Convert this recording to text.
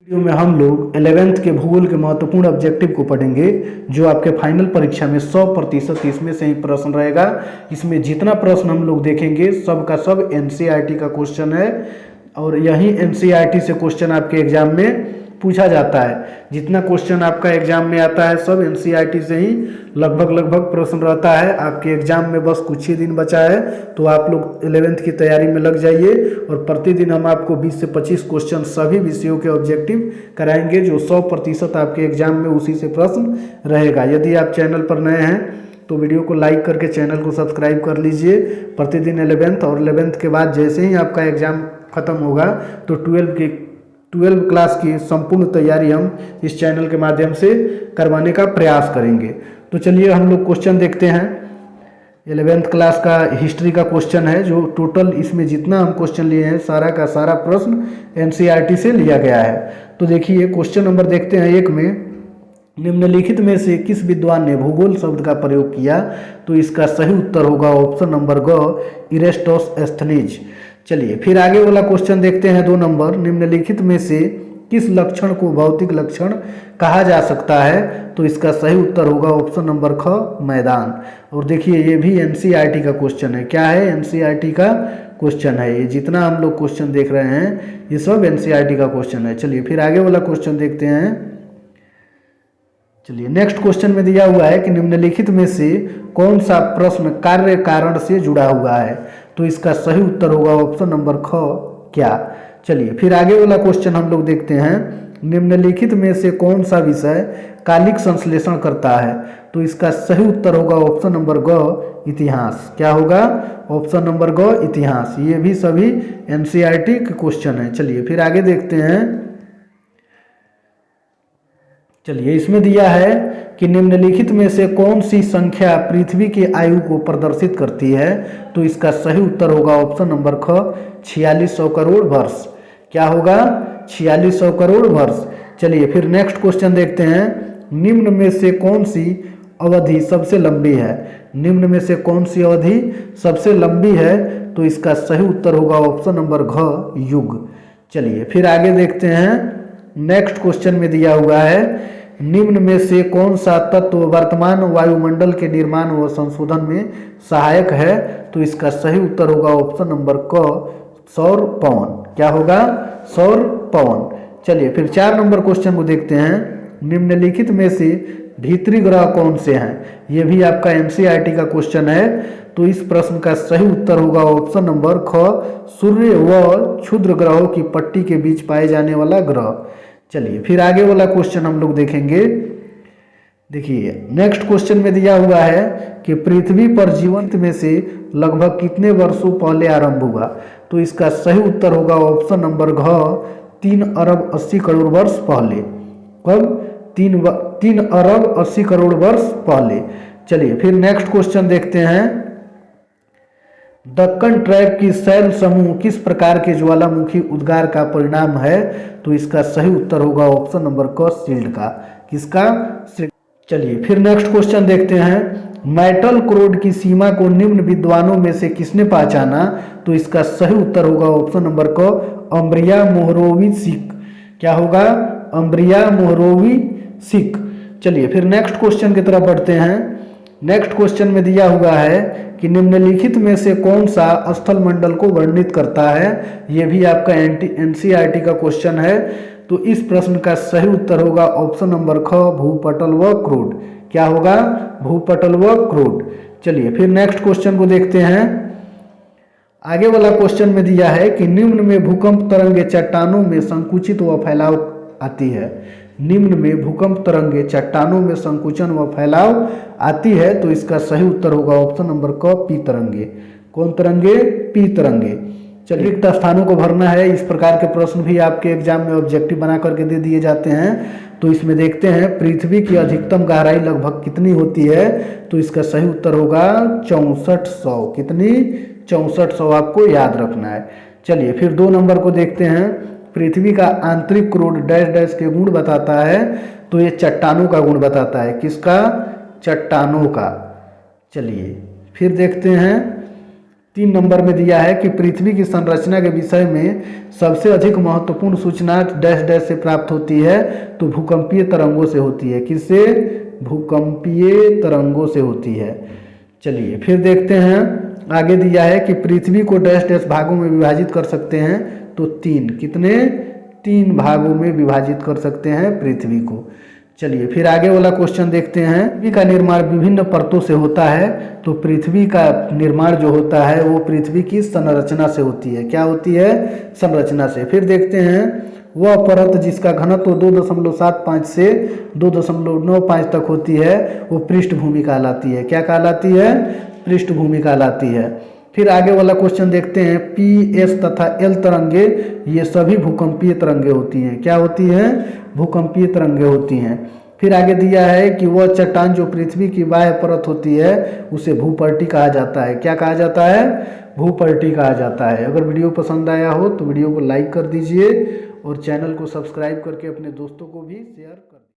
Video में हम लोग 11th के भूगोल के महत्वपूर्ण ऑब्जेक्टिव को पढ़ेंगे जो आपके फाइनल परीक्षा में 100% इसमें से ही प्रश्न रहेगा। इसमें जितना प्रश्न हम लोग देखेंगे सब का सब एनसीईआरटी का क्वेश्चन है और यही एनसीईआरटी से क्वेश्चन आपके एग्जाम में पूछा जाता है। जितना क्वेश्चन आपका एग्जाम में आता है सब एनसीईआरटी से ही लगभग प्रश्न रहता है। आपके एग्जाम में बस कुछ ही दिन बचा है तो आप लोग 11th की तैयारी में लग जाइए और प्रतिदिन हम आपको 20 से 25 क्वेश्चन सभी विषयों के ऑब्जेक्टिव कराएंगे जो 100% आपके एग्जाम में उसी से प्रश्न रहेगा। यदि आप चैनल पर नए हैं तो वीडियो को लाइक करके चैनल को सब्सक्राइब कर लीजिए। प्रतिदिन 11th और 11th के बाद जैसे ही आपका एग्जाम खत्म होगा तो 12 क्लास की संपूर्ण तैयारी हम इस चैनल के माध्यम से करवाने का प्रयास करेंगे। तो चलिए हम लोग क्वेश्चन देखते हैं। 11th क्लास का हिस्ट्री का क्वेश्चन है जो टोटल इसमें जितना हम क्वेश्चन लिए हैं सारा का सारा प्रश्न एनसीईआरटी से लिया गया है। तो देखिए क्वेश्चन नंबर देखते हैं 1 में, निम्नलिखित में से किस विद्वान ने भूगोल शब्द का प्रयोग किया? तो इसका सही उत्तर होगा ऑप्शन नंबर ग, इरेस्टोस्थनीज। चलिए फिर आगे वाला क्वेश्चन देखते हैं 2 नंबर, निम्नलिखित में से किस लक्षण को भौतिक लक्षण कहा जा सकता है? तो इसका सही उत्तर होगा ऑप्शन नंबर ख, मैदान। और देखिए ये भी एनसीईआरटी का क्वेश्चन है। क्या है? एनसीईआरटी का क्वेश्चन है। ये जितना हम लोग क्वेश्चन देख रहे हैं ये सब एनसीईआरटी का क्वेश्चन है। चलिए फिर आगे वाला क्वेश्चन देखते हैं। चलिए नेक्स्ट क्वेश्चन में दिया हुआ है कि निम्नलिखित में से कौन सा प्रश्न कार्य कारण से जुड़ा हुआ है? तो इसका सही उत्तर होगा ऑप्शन नंबर ख, क्या। चलिए फिर आगे वाला क्वेश्चन हम लोग देखते हैं, निम्नलिखित में से कौन सा विषय कालिक संश्लेषण करता है? तो इसका सही उत्तर होगा ऑप्शन नंबर ग, इतिहास। क्या होगा? ऑप्शन नंबर ग, इतिहास। ये भी सभी एनसीईआरटी के क्वेश्चन है। चलिए फिर आगे देखते हैं। चलिए इसमें दिया है कि निम्नलिखित में से कौन सी संख्या पृथ्वी की आयु को प्रदर्शित करती है? तो इसका सही उत्तर होगा ऑप्शन नंबर ख, 4600 करोड़ वर्ष। क्या होगा? 4600 करोड़ वर्ष। चलिए फिर नेक्स्ट क्वेश्चन देखते हैं, निम्न में से कौन सी अवधि सबसे लंबी है? निम्न में से कौन सी अवधि सबसे लंबी है? तो इसका सही उत्तर होगा ऑप्शन नंबर घ, युग। चलिए फिर आगे देखते हैं। नेक्स्ट क्वेश्चन में दिया हुआ है, निम्न में से कौन सा तत्व वर्तमान वायुमंडल के निर्माण व संशोधन में सहायक है? तो इसका सही उत्तर होगा ऑप्शन नंबर क, सौर पवन। क्या होगा? सौर पवन। चलिए फिर 4 नंबर क्वेश्चन को देखते हैं, निम्नलिखित में से भीतरी ग्रह कौन से हैं? यह भी आपका एनसीईआरटी का क्वेश्चन है। तो इस प्रश्न का सही उत्तर होगा ऑप्शन नंबर ख, सूर्य व क्षुद्र ग्रहों की पट्टी के बीच पाए जाने वाला ग्रह। चलिए फिर आगे वाला क्वेश्चन हम लोग देखेंगे। देखिए नेक्स्ट क्वेश्चन में दिया हुआ है कि पृथ्वी पर जीवन में से लगभग कितने वर्षों पहले आरंभ हुआ? तो इसका सही उत्तर होगा ऑप्शन नंबर घ, 3 अरब 80 करोड़ वर्ष पहले। कब? 3 अरब 80 करोड़ वर्ष पहले। चलिए फिर नेक्स्ट क्वेश्चन देखते हैं, दक्कन ट्रैप की शैल समूह किस प्रकार के ज्वालामुखी उद्गार का परिणाम है? तो इसका सही उत्तर होगा ऑप्शन नंबर क, शील्ड का। किसका? चलिए फिर नेक्स्ट क्वेश्चन देखते हैं, मेटल क्रोड की सीमा को निम्न विद्वानों में से किसने पहचाना? तो इसका सही उत्तर होगा ऑप्शन नंबर क, अम्ब्रिया मोहरोविसिक। क्या होगा? अम्ब्रिया मोहरोविसिक। चलिए फिर नेक्स्ट क्वेश्चन की तरफ बढ़ते हैं। नेक्स्ट क्वेश्चन में दिया हुआ है कि निम्नलिखित में से कौन सा स्थल मंडल को वर्णित करता है? यह भी आपका एनसीईआरटी का क्वेश्चन है। तो इस प्रश्न का सही उत्तर होगा ऑप्शन नंबर ख, भूपटल व क्रोड। क्या होगा? भूपटल व क्रोड। चलिए फिर नेक्स्ट क्वेश्चन को देखते हैं। आगे वाला क्वेश्चन में दिया है कि निम्न में भूकंप तरंगे चट्टानों में संकुचित व फैलाव आती है। निम्न में भूकंप तरंगे चट्टानों में संकुचन व फैलाव आती है। तो इसका सही उत्तर होगा ऑप्शन नंबर क, पी तरंगे। कौन तरंगे? पी तरंगे। चलिए रिक्त स्थानों को भरना है। इस प्रकार के प्रश्न भी आपके एग्जाम में ऑब्जेक्टिव बना करके दे दिए जाते हैं। तो इसमें देखते हैं, पृथ्वी की अधिकतम गहराई लगभग कितनी होती है? तो इसका सही उत्तर होगा 6400। कितनी? 6400 आपको याद रखना है। चलिए फिर 2 नंबर को देखते हैं, पृथ्वी का आंतरिक क्रोड डैश डैश के गुण बताता है। तो ये चट्टानों का गुण बताता है। किसका? चट्टानों का। चलिए फिर देखते हैं 3 नंबर में दिया है कि पृथ्वी की संरचना के विषय में सबसे अधिक महत्वपूर्ण सूचना डैश डैश से प्राप्त होती है, तो भूकंपीय तरंगों से होती है। किससे? भूकंपीय तरंगों से होती है। चलिए फिर देखते हैं, आगे दिया है कि पृथ्वी को डैश डैश भागों में विभाजित कर सकते हैं, तो 3। कितने? 3 भागों में विभाजित कर सकते हैं पृथ्वी को। चलिए फिर आगे वाला क्वेश्चन देखते हैं। पृथ्वी का निर्माण विभिन्न परतों से होता है, तो पृथ्वी का निर्माण जो होता है वो पृथ्वी की संरचना से होती है। क्या होती है? संरचना से। फिर देखते हैं, वह परत जिसका घनत्व 2.75 से 2.95 तक होती है वो पृष्ठभूमि कहलाती है। क्या कहलाती है? पृष्ठभूमि कहलाती है। फिर आगे वाला क्वेश्चन देखते हैं, पी, एस तथा एल तरंगे ये सभी भूकंपीय तरंगे होती हैं। क्या होती हैं? भूकंपीय तरंगे होती हैं। फिर आगे दिया है कि वह चट्टान जो पृथ्वी की बाह्य परत होती है उसे भूपर्टी कहा जाता है। क्या कहा जाता है? भूपर्टी कहा जाता है। अगर वीडियो पसंद आया हो तो वीडियो को लाइक कर दीजिए और चैनल को सब्सक्राइब करके अपने दोस्तों को भी शेयर कर